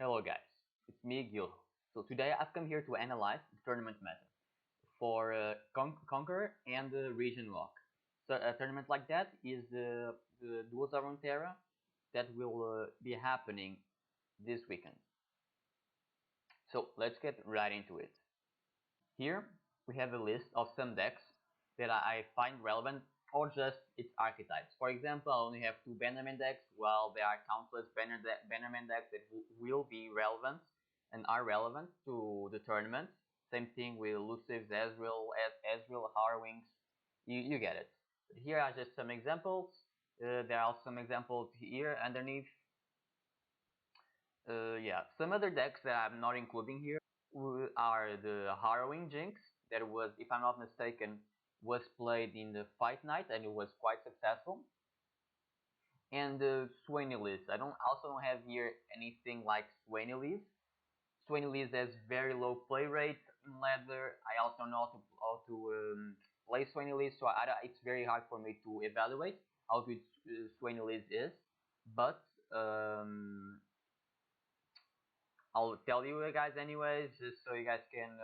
Hello guys, it's me Guilho. So today I've come here to analyze the tournament meta for Conqueror and the Region Lock. So a tournament like that is the Duels of Runeterra that will be happening this weekend. So let's get right into it. Here we have a list of some decks that I find relevant or just its archetypes. For example, I only have two Bannerman decks, while there are countless Bannerman decks that will be relevant and are relevant to the tournament. Same thing with Elusives, Ezreal, Harrowings, you get it. But here are just some examples. There are some examples here underneath. Yeah, some other decks that I'm not including here are the Harrowing Jinx that was, if I'm not mistaken, was played in the Fight Night and it was quite successful. And the Swain Elise. I also don't have here anything like Swain Elise. Swain Elise has very low play rate in ladder. I also know how to play Swain Elise, so it's very hard for me to evaluate how good Swain Elise is. But I'll tell you guys anyways, just so you guys can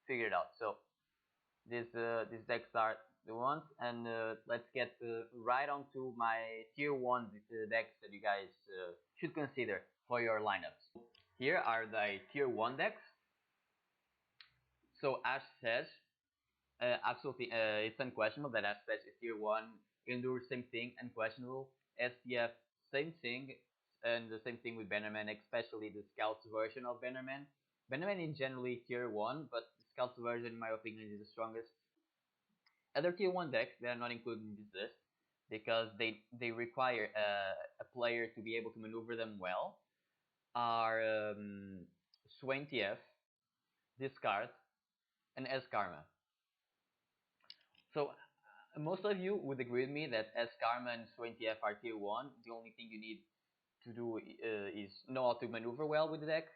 figure it out. So these decks are the ones, and let's get right on to my tier 1 decks that you guys should consider for your lineups. Here are the tier 1 decks. So Ash Sedge, absolutely, it's unquestionable that Ash Sedge is tier 1. Endure, same thing, unquestionable. STF, same thing, and the same thing with Bannerman, especially the Scouts version of Bannerman. Bannerman is generally tier 1, but the Scouts version, in my opinion, is the strongest. Other tier 1 decks that are not included in this list because they require a player to be able to maneuver them well are Swain TF, Discard, and S Karma. So most of you would agree with me that S Karma and Swain TF are tier 1. The only thing you need to do is know how to maneuver well with the deck.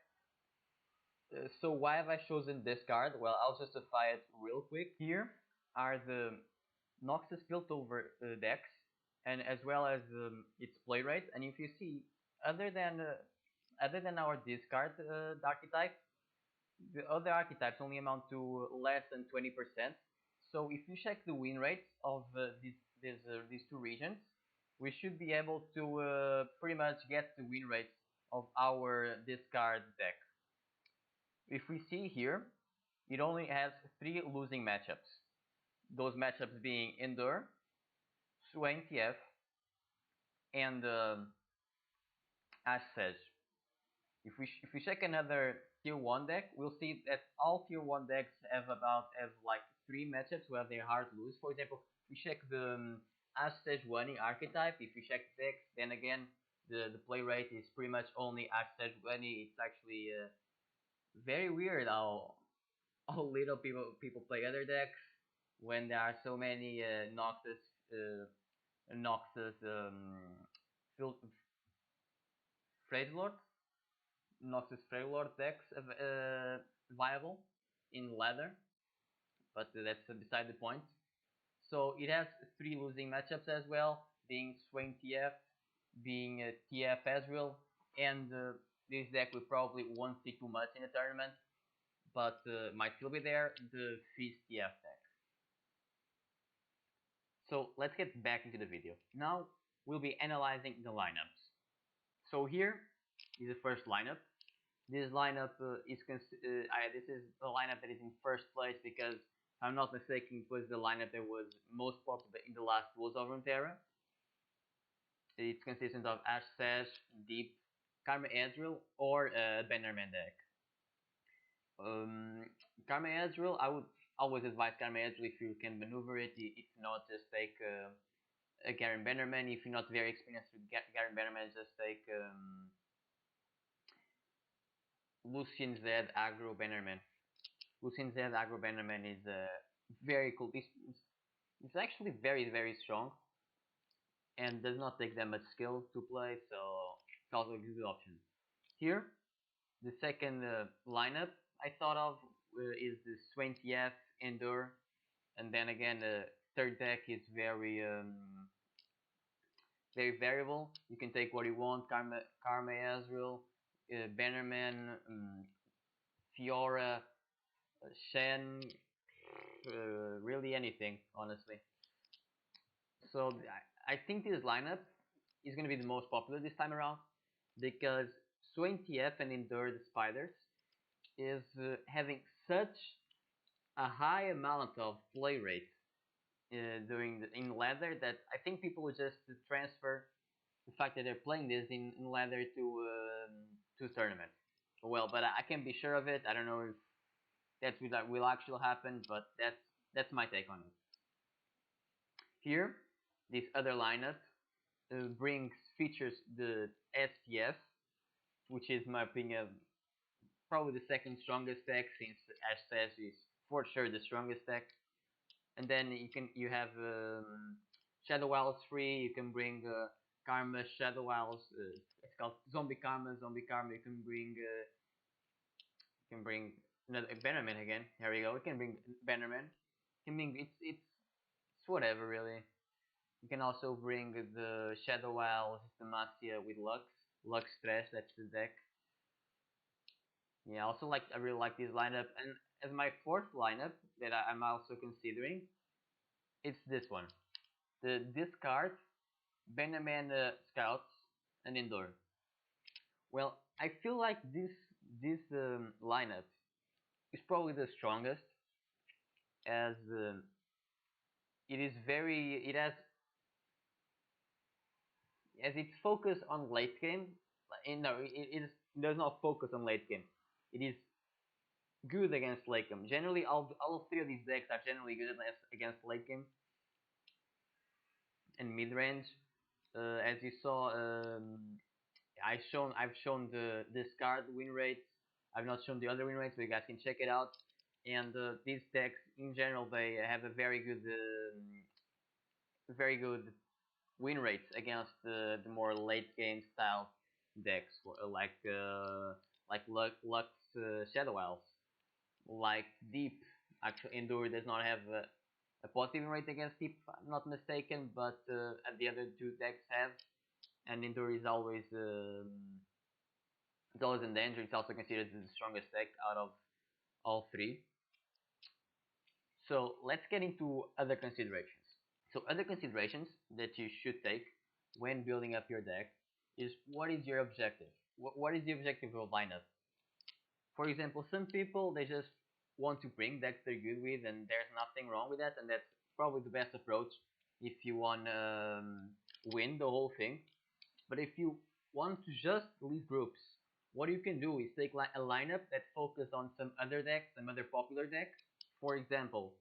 So why have I chosen Discard? Well, I'll justify it real quick. Here are the Noxus Piltover decks, and as well as its play rate. And if you see, other than our discard archetype, the other archetypes only amount to less than 20%. So if you check the win rates of these two regions, we should be able to pretty much get the win rates of our discard deck. If we see here, it only has 3 losing matchups. Those matchups being Endure, Swain TF, and Ash Sedge. If we check another tier 1 deck, we'll see that all tier 1 decks have like 3 matchups where they're hard to lose. For example, if we check the Masters Sejuani archetype, if we check decks, then again the play rate is pretty much only Masters Sejuani. It's actually very weird how little people play other decks when there are so many Noxus Freylord Noxus Freylord decks viable in ladder, but that's beside the point. So it has 3 losing matchups as well, being Swain TF, being TF Ezreal, and this deck we probably won't see too much in the tournament, but might still be there, the Feast TF deck. So let's get back into the video. Now we'll be analyzing the lineups. So here is the first lineup. This lineup this is the lineup that is in first place because, if I'm not mistaken, it was the lineup that was most popular in the last Duels of Runeterra. It's consistent of Ash Sedge, Deep, Karma Ezreal, or Bannerman deck. Karma Ezreal, I would always advise Karma Ezreal if you can maneuver it. If not, just take a Garen Bannerman. If you're not very experienced with Garen Bannerman, just take Lucian Zed Aggro Bannerman. Lucian Zed Aggro Bannerman is very cool. It's actually very strong and does not take that much skill to play, so it's also a good option. Here, the second lineup I thought of is the Swain TF Endure, and then again the third deck is very variable. You can take what you want, Karma Ezreal, Bannerman, Fiora, Shen, really anything, honestly. So I think this lineup is going to be the most popular this time around because swain TF and Endure the Spiders is having such a high amount of play rate in ladder that I think people will just transfer the fact that they're playing this in ladder to tournament. Well, but I can't be sure of it. I don't know if that will actually happen, but that's my take on it. Here, this other lineup brings features the SPF, which is, in my opinion, probably the second strongest deck since Ash is for sure the strongest deck. And then you have Shadow Owls free. You can bring Karma Shadow Owls. It's called Zombie Karma. Zombie Karma. You can bring another Bannerman again. Here we go. You can bring Bannerman. You can bring it's whatever really. You can also bring the Shadow Owls, Demacia with Lux. Lux Stress, that's the deck. Yeah, I really like this lineup. And as my fourth lineup that I'm also considering, it's this one. The discard, Bannerman Scouts, and Indoor. Well, I feel like this lineup is probably the strongest as it is very it has as it's focused on late game. No, it does not focus on late game. It is good against late game. Generally, all three of these decks are generally good against late game and mid range. As you saw, I've shown the discard win rates. I've not shown the other win rates, so you guys can check it out. And these decks, in general, they have a very good win rates against the more late game style decks, like Lux Shadow Owls, like Deep. Actually, Endure does not have a positive rate against Deep, if I'm not mistaken, but the other two decks have. And Endure is always it's always in danger. It's also considered the strongest deck out of all three. So let's get into other considerations. So other considerations that you should take when building up your deck is what is your objective? What is the objective of a lineup? For example, some people they just want to bring decks they're good with, and there's nothing wrong with that, and that's probably the best approach if you want to win the whole thing. But if you want to just lead groups, what you can do is take a lineup that focuses on some other decks, some other popular decks. For example,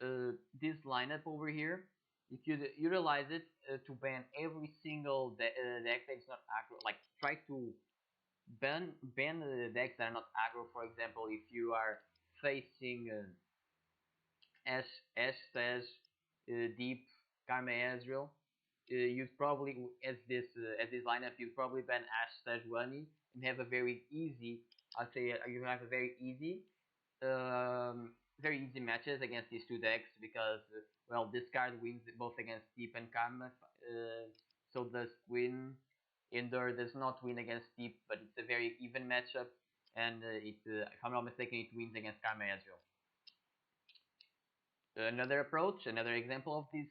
this lineup over here, if you utilize it to ban every single deck that's not aggro, like try to ban the decks that are not aggro. For example, if you are facing Ash Sage, Deep, Karma Ezreal, you'd probably as this lineup you'd probably ban Ash Sejuani and have a very easy. I'd say you have a very easy matches against these two decks because well this card wins both against Deep and Karma. So does win. Endor does not win against Deep, but it's a very even matchup, and if I'm not mistaken, it wins against Karma Ezreal. Another approach, another example of this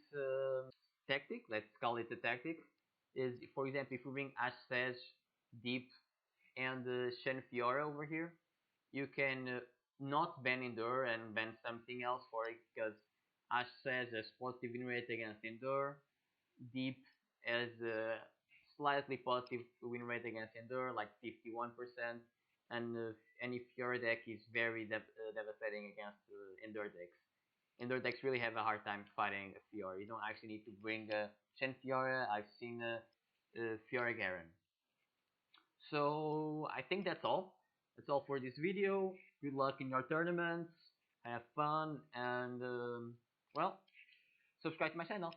tactic, let's call it a tactic, is for example if you bring Ash Sage, Deep, and Shen Fiora over here, you can not ban Endure and ban something else for it because Ash Sage has positive win rate against Endure, Deep has a slightly positive win rate against Endure, like 51%, and any Fiora deck is very devastating against Endure decks. Indoor decks really have a hard time fighting a Fiora. You don't actually need to bring a Shen Fiora. I've seen a Fiora Garen. So I think that's all. That's all for this video. Good luck in your tournaments. Have fun and well, subscribe to my channel.